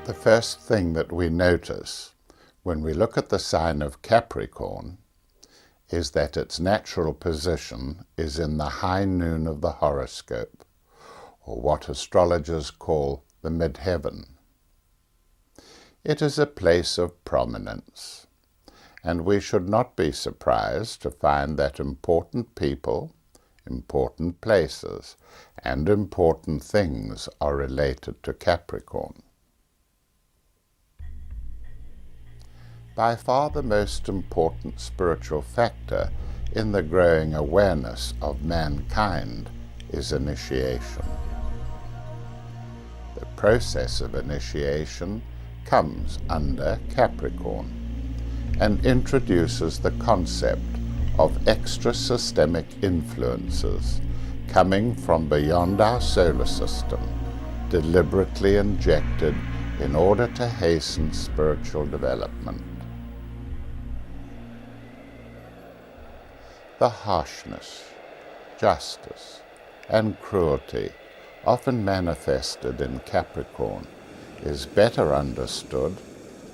The first thing that we notice when we look at the sign of Capricorn is that its natural position is in the high noon of the horoscope, or what astrologers call the midheaven. It is a place of prominence, and we should not be surprised to find that important people, important places, and important things are related to Capricorn. By far the most important spiritual factor in the growing awareness of mankind is initiation. The process of initiation comes under Capricorn and introduces the concept of extra-systemic influences coming from beyond our solar system, deliberately injected in order to hasten spiritual development. The harshness, justice, and cruelty often manifested in Capricorn is better understood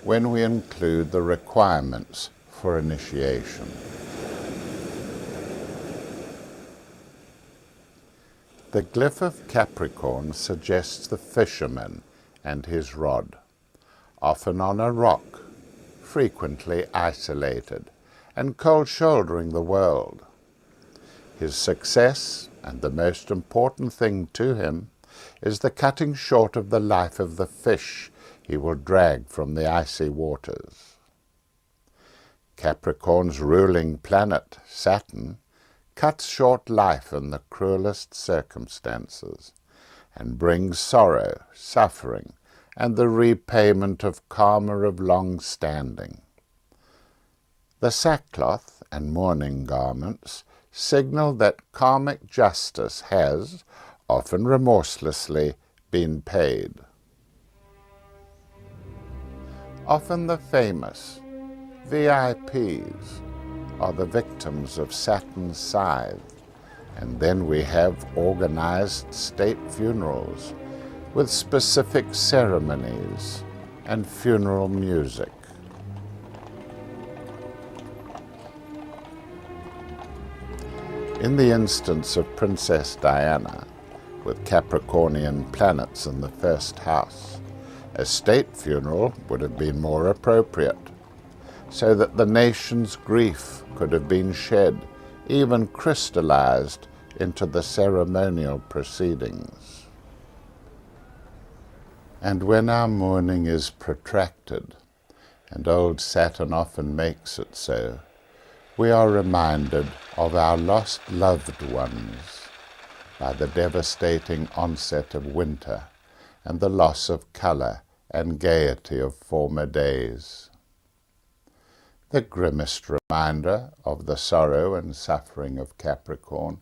when we include the requirements for initiation. The glyph of Capricorn suggests the fisherman and his rod, often on a rock, frequently isolated, and cold-shouldering the world. His success, and the most important thing to him, is the cutting short of the life of the fish he will drag from the icy waters. Capricorn's ruling planet, Saturn, cuts short life in the cruelest circumstances, and brings sorrow, suffering, and the repayment of karma of long standing. The sackcloth and mourning garments signal that karmic justice has, often remorselessly, been paid. Often the famous VIPs are the victims of Saturn's scythe, and then we have organized state funerals with specific ceremonies and funeral music. In the instance of Princess Diana, with Capricornian planets in the first house, a state funeral would have been more appropriate, so that the nation's grief could have been shed, even crystallized into the ceremonial proceedings. And when our mourning is protracted, and old Saturn often makes it so, we are reminded of our lost loved ones by the devastating onset of winter and the loss of colour and gaiety of former days. The grimmest reminder of the sorrow and suffering of Capricorn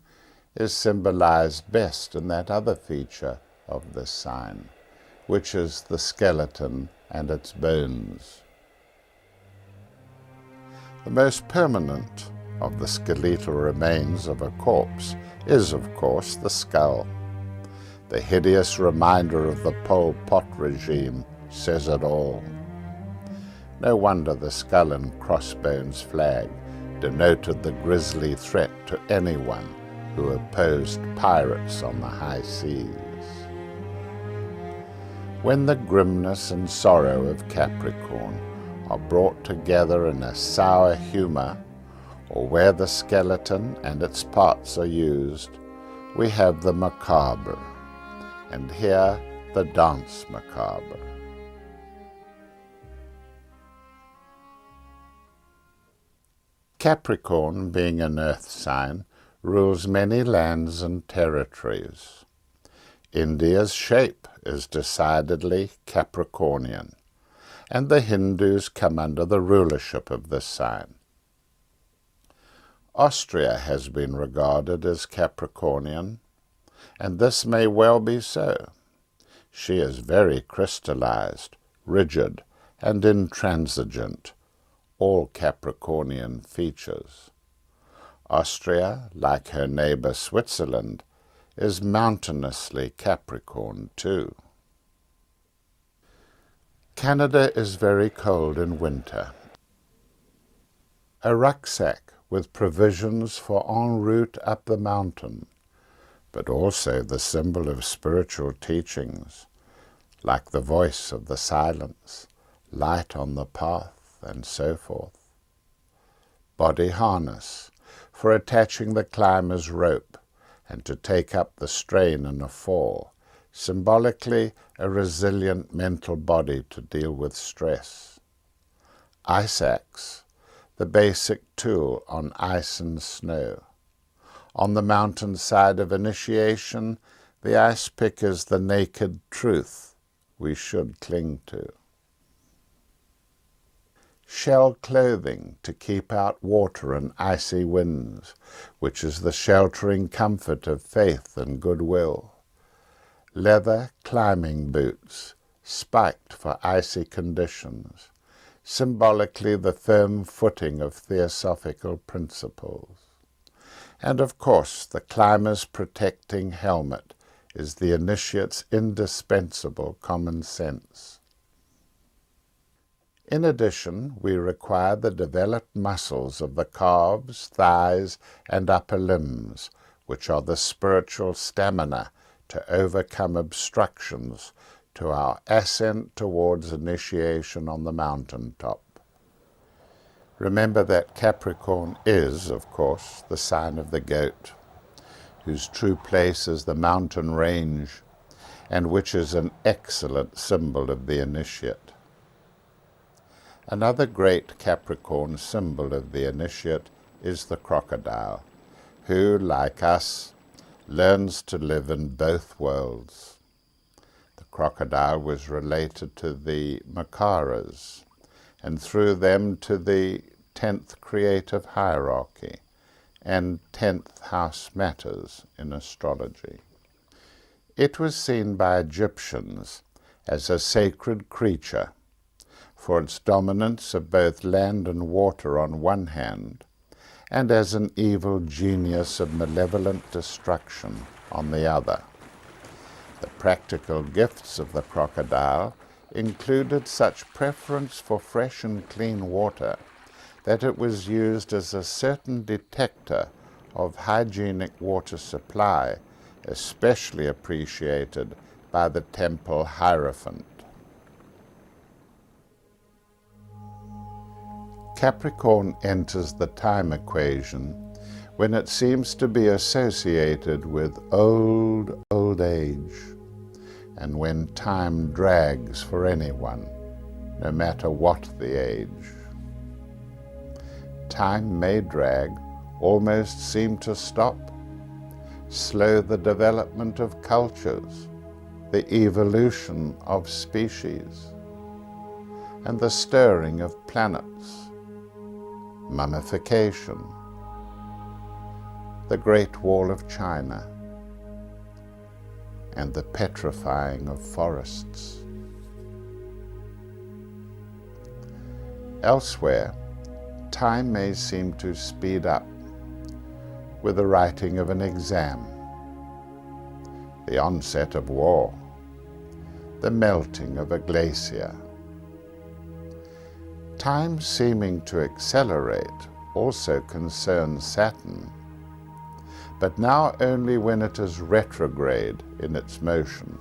is symbolized best in that other feature of this sign, which is the skeleton and its bones. The most permanent of the skeletal remains of a corpse is, of course, the skull. The hideous reminder of the Pol Pot regime says it all. No wonder the skull and crossbones flag denoted the grisly threat to anyone who opposed pirates on the high seas. When the grimness and sorrow of Capricorn are brought together in a sour humour, or where the skeleton and its parts are used, we have the macabre, and here the dance macabre. Capricorn, being an earth sign, rules many lands and territories. India's shape is decidedly Capricornian, and the Hindus come under the rulership of this sign. Austria has been regarded as Capricornian, and this may well be so. She is very crystallized, rigid, and intransigent, all Capricornian features. Austria, like her neighbour Switzerland, is mountainously Capricorn too. Canada is very cold in winter. A rucksack with provisions for en route up the mountain, but also the symbol of spiritual teachings, like the voice of the silence, light on the path, and so forth. Body harness, for attaching the climber's rope, and to take up the strain in a fall, symbolically a resilient mental body to deal with stress. Ice axe, the basic tool on ice and snow. On the mountainside of initiation, the ice pick is the naked truth we should cling to. Shell clothing to keep out water and icy winds, which is the sheltering comfort of faith and goodwill. Leather climbing boots, spiked for icy conditions, symbolically the firm footing of theosophical principles. And of course, the climber's protecting helmet is the initiate's indispensable common sense. In addition, we require the developed muscles of the calves, thighs, and upper limbs, which are the spiritual stamina to overcome obstructions to our ascent towards initiation on the mountaintop. Remember that Capricorn is, of course, the sign of the goat, whose true place is the mountain range, and which is an excellent symbol of the initiate. Another great Capricorn symbol of the initiate is the crocodile, who, like us, learns to live in both worlds. The crocodile was related to the Makaras, and through them to the 10th creative hierarchy and 10th house matters in astrology. It was seen by Egyptians as a sacred creature for its dominance of both land and water on one hand, and as an evil genius of malevolent destruction on the other. The practical gifts of the crocodile included such preference for fresh and clean water that it was used as a certain detector of hygienic water supply, especially appreciated by the temple hierophant. Capricorn enters the time equation when it seems to be associated with old age, and when time drags for anyone, no matter what the age. Time may drag, almost seem to stop, slow the development of cultures, the evolution of species, and the stirring of planets, mummification, the Great Wall of China, and the petrifying of forests. Elsewhere, time may seem to speed up with the writing of an exam, the onset of war, the melting of a glacier. Time seeming to accelerate also concerns Saturn, but now only when it is retrograde in its motion.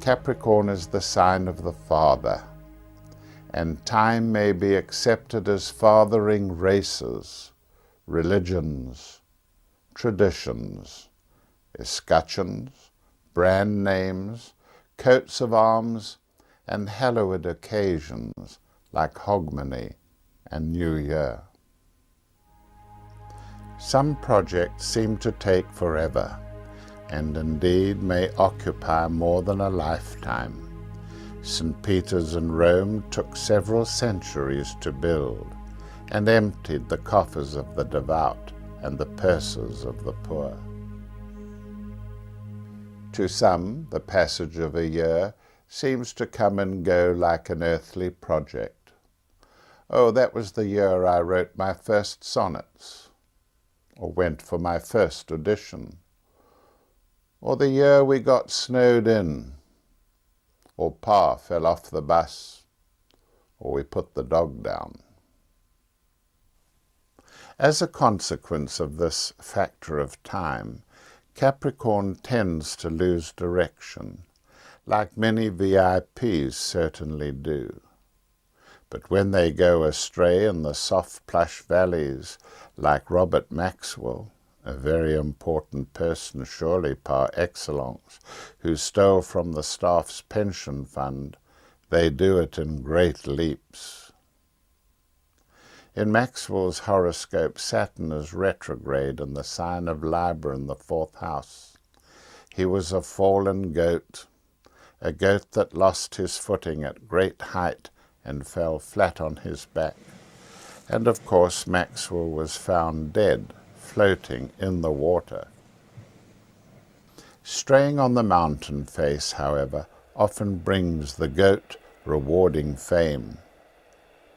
Capricorn is the sign of the father, and time may be accepted as fathering races, religions, traditions, escutcheons, brand names, coats of arms, and hallowed occasions like Hogmanay and New Year. Some projects seem to take forever, and indeed may occupy more than a lifetime. St. Peter's in Rome took several centuries to build, and emptied the coffers of the devout and the purses of the poor. To some, the passage of a year seems to come and go like an earthly project. Oh, that was the year I wrote my first sonnets, or went for my first audition, or the year we got snowed in, or Pa fell off the bus, or we put the dog down. As a consequence of this factor of time, Capricorn tends to lose direction, like many VIPs certainly do. But when they go astray in the soft plush valleys, like Robert Maxwell, a very important person surely par excellence, who stole from the staff's pension fund, they do it in great leaps. In Maxwell's horoscope, Saturn is retrograde in the sign of Libra in the 4th house. He was a fallen goat, a goat that lost his footing at great height and fell flat on his back. And of course Maxwell was found dead, floating in the water. Straying on the mountain face, however, often brings the goat rewarding fame.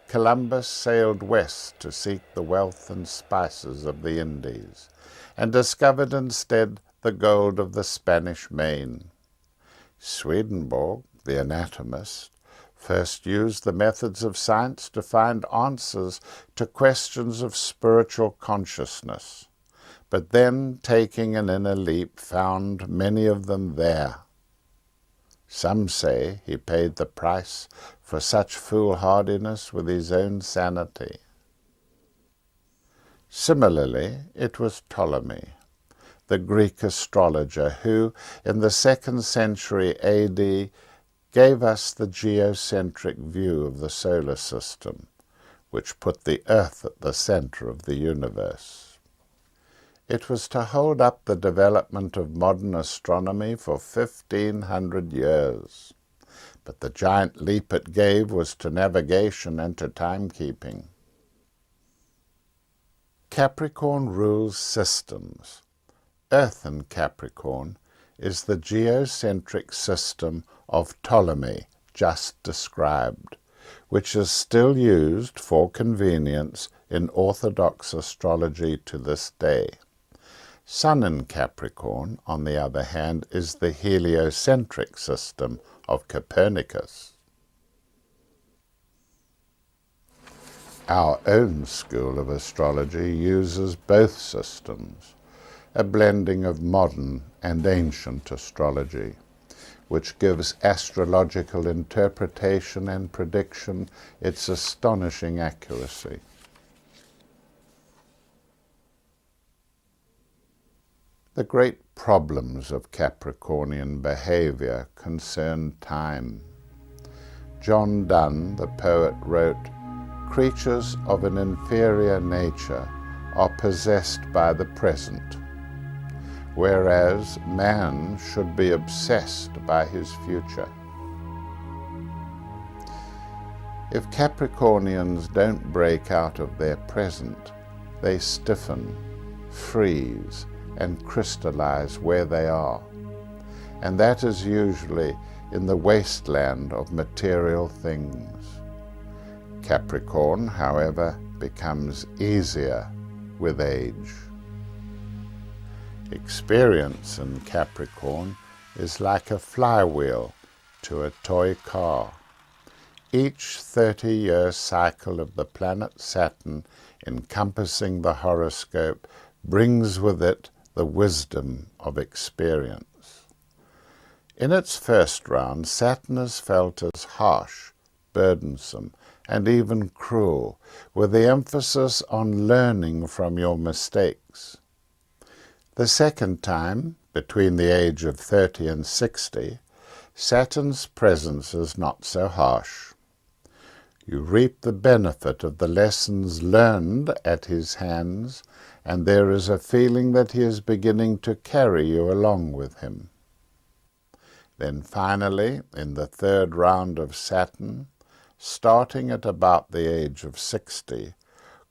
Columbus sailed west to seek the wealth and spices of the Indies, and discovered instead the gold of the Spanish Main. Swedenborg, the anatomist, first used the methods of science to find answers to questions of spiritual consciousness, but then, taking an inner leap, found many of them there. Some say he paid the price for such foolhardiness with his own sanity. Similarly, it was Ptolemy, the Greek astrologer, who, in the 2nd century AD, gave us the geocentric view of the solar system, which put the Earth at the center of the universe. It was to hold up the development of modern astronomy for 1,500 years, but the giant leap it gave was to navigation and to timekeeping. Capricorn rules systems. Earth in Capricorn is the geocentric system of Ptolemy, just described, which is still used for convenience in orthodox astrology to this day. Sun in Capricorn, on the other hand, is the heliocentric system of Copernicus. Our own school of astrology uses both systems, a blending of modern and ancient astrology, which gives astrological interpretation and prediction its astonishing accuracy. The great problems of Capricornian behavior concern time. John Donne, the poet, wrote, "Creatures of an inferior nature are possessed by the present, whereas man should be obsessed by his future." If Capricornians don't break out of their present, they stiffen, freeze, and crystallize where they are, and that is usually in the wasteland of material things. Capricorn, however, becomes easier with age. Experience in Capricorn is like a flywheel to a toy car. Each 30-year cycle of the planet Saturn encompassing the horoscope brings with it the wisdom of experience. In its first round, Saturn is felt as harsh, burdensome, and even cruel, with the emphasis on learning from your mistakes. The second time, between the age of 30 and 60, Saturn's presence is not so harsh. You reap the benefit of the lessons learned at his hands, and there is a feeling that he is beginning to carry you along with him. Then finally, in the third round of Saturn, starting at about the age of 60,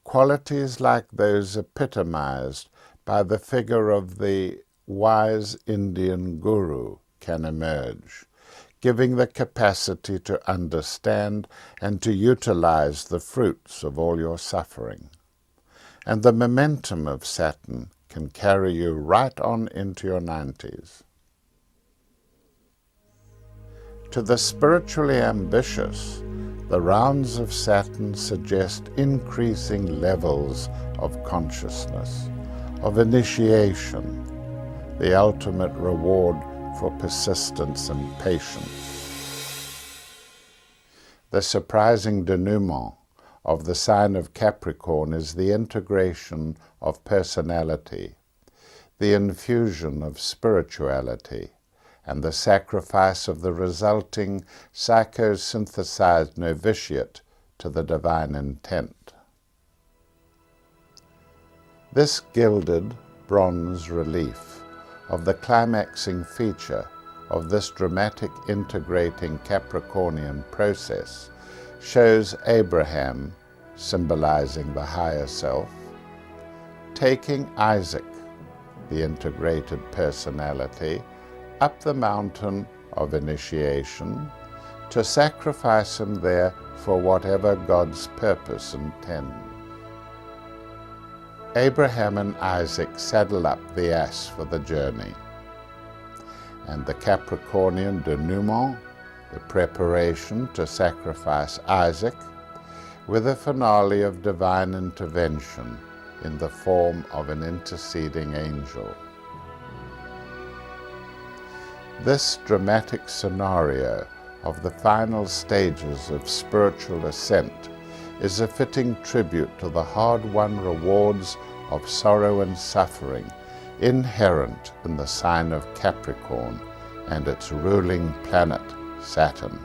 qualities like those epitomized by the figure of the wise Indian guru can emerge, giving the capacity to understand and to utilize the fruits of all your suffering. And the momentum of Saturn can carry you right on into your 90s. To the spiritually ambitious, the rounds of Saturn suggest increasing levels of consciousness, of initiation, the ultimate reward for persistence and patience. The surprising denouement of the sign of Capricorn is the integration of personality, the infusion of spirituality, and the sacrifice of the resulting psychosynthesized novitiate to the divine intent. This gilded bronze relief of the climaxing feature of this dramatic integrating Capricornian process shows Abraham, symbolizing the higher self, taking Isaac, the integrated personality, up the mountain of initiation to sacrifice him there for whatever God's purpose intends. Abraham and Isaac saddle up the ass for the journey, and the Capricornian denouement, the preparation to sacrifice Isaac, with a finale of divine intervention in the form of an interceding angel. This dramatic scenario of the final stages of spiritual ascent is a fitting tribute to the hard-won rewards of sorrow and suffering inherent in the sign of Capricorn and its ruling planet, Saturn.